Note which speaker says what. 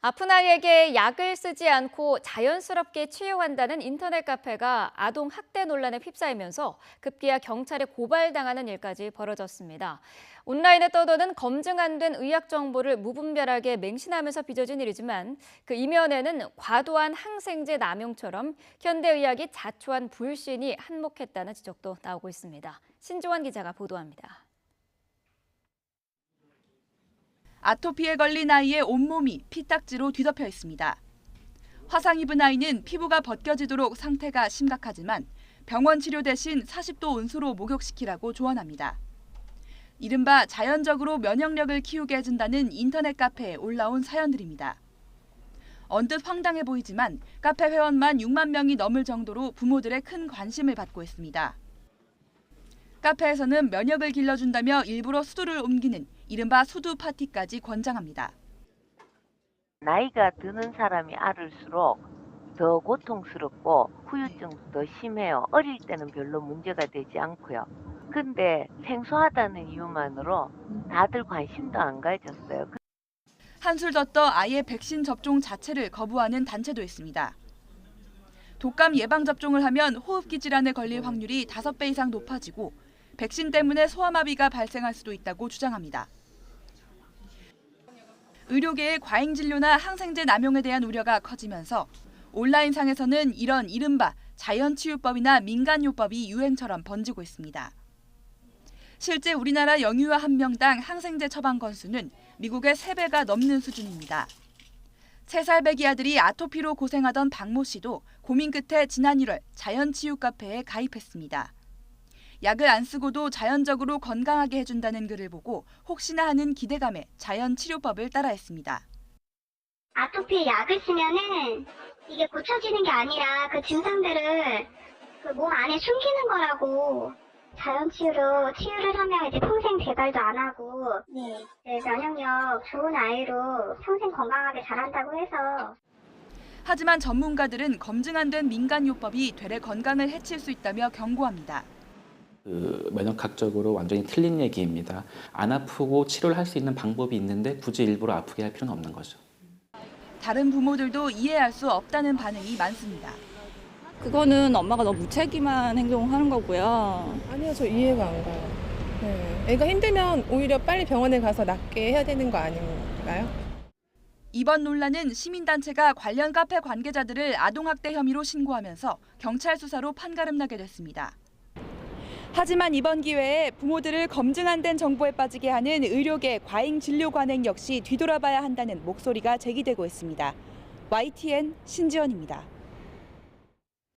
Speaker 1: 아픈 아이에게 약을 쓰지 않고 자연스럽게 치유한다는 인터넷 카페가 아동 학대 논란에 휩싸이면서 급기야 경찰에 고발당하는 일까지 벌어졌습니다. 온라인에 떠도는 검증 안 된 의학 정보를 무분별하게 맹신하면서 빚어진 일이지만 그 이면에는 과도한 항생제 남용처럼 현대의학이 자초한 불신이 한몫했다는 지적도 나오고 있습니다. 신지원 기자가 보도합니다.
Speaker 2: 아토피에 걸린 아이의 온몸이 피딱지로 뒤덮여 있습니다. 화상 입은 아이는 피부가 벗겨지도록 상태가 심각하지만 병원 치료 대신 40도 온수로 목욕시키라고 조언합니다. 이른바 자연적으로 면역력을 키우게 해준다는 인터넷 카페에 올라온 사연들입니다. 언뜻 황당해 보이지만 카페 회원만 6만 명이 넘을 정도로 부모들의 큰 관심을 받고 있습니다. 카페에서는 면역을 길러준다며 일부러 수두를 옮기는 이른바 수두 파티까지 권장합니다.
Speaker 3: 나이가 드는 사람이 앓을수록 더 고통스럽고 후유증도 더 심해요. 어릴 때는 별로 문제가 되지 않고요. 근데 생소하다는 이유만으로 다들 관심도 안 가졌어요.
Speaker 2: 한술 더 떠 아예 백신 접종 자체를 거부하는 단체도 있습니다. 독감 예방접종을 하면 호흡기 질환에 걸릴 확률이 5배 이상 높아지고 백신 때문에 소아마비가 발생할 수도 있다고 주장합니다. 의료계의 과잉 진료나 항생제 남용에 대한 우려가 커지면서 온라인상에서는 이런 이른바 자연치유법이나 민간요법이 유행처럼 번지고 있습니다. 실제 우리나라 영유아 한 명당 항생제 처방 건수는 미국의 3배가 넘는 수준입니다. 3살배기 아들이 아토피로 고생하던 박모 씨도 고민 끝에 지난 1월 자연치유 카페에 가입했습니다. 약을 안 쓰고도 자연적으로 건강하게 해준다는 글을 보고 혹시나 하는 기대감에 자연치료법을 따라했습니다.
Speaker 4: 아토피에 약을 쓰면은 이게 고쳐지는 게 아니라 그 증상들을 그 몸 안에 숨기는 거라고. 자연치유로 치유를 하면 이제 평생 재발도 안 하고 면역력 좋은 아이로 평생 건강하게 자란다고 해서.
Speaker 2: 하지만 전문가들은 검증 안 된 민간요법이 되레 건강을 해칠 수 있다며 경고합니다.
Speaker 5: 면역학적으로 완전히 틀린 얘기입니다. 안 아프고 치료를 할 수 있는 방법이 있는데 굳이 일부러 아프게 할 필요는 없는 거죠.
Speaker 2: 다른 부모들도 이해할 수 없다는 반응이 많습니다.
Speaker 6: 그거는 엄마가 너무 무책임한 행동을 하는 거고요.
Speaker 7: 아니요, 저 이해가 안 가요. 네. 애가 힘들면 오히려 빨리 병원에 가서 낫게 해야 되는 거 아닌가요?
Speaker 2: 이번 논란은 시민단체가 관련 카페 관계자들을 아동학대 혐의로 신고하면서 경찰 수사로 판가름나게 됐습니다. 하지만 이번 기회에 부모들을 검증 안 된 정보에 빠지게 하는 의료계 과잉 진료 관행 역시 뒤돌아봐야 한다는 목소리가 제기되고 있습니다. YTN 신지연입니다.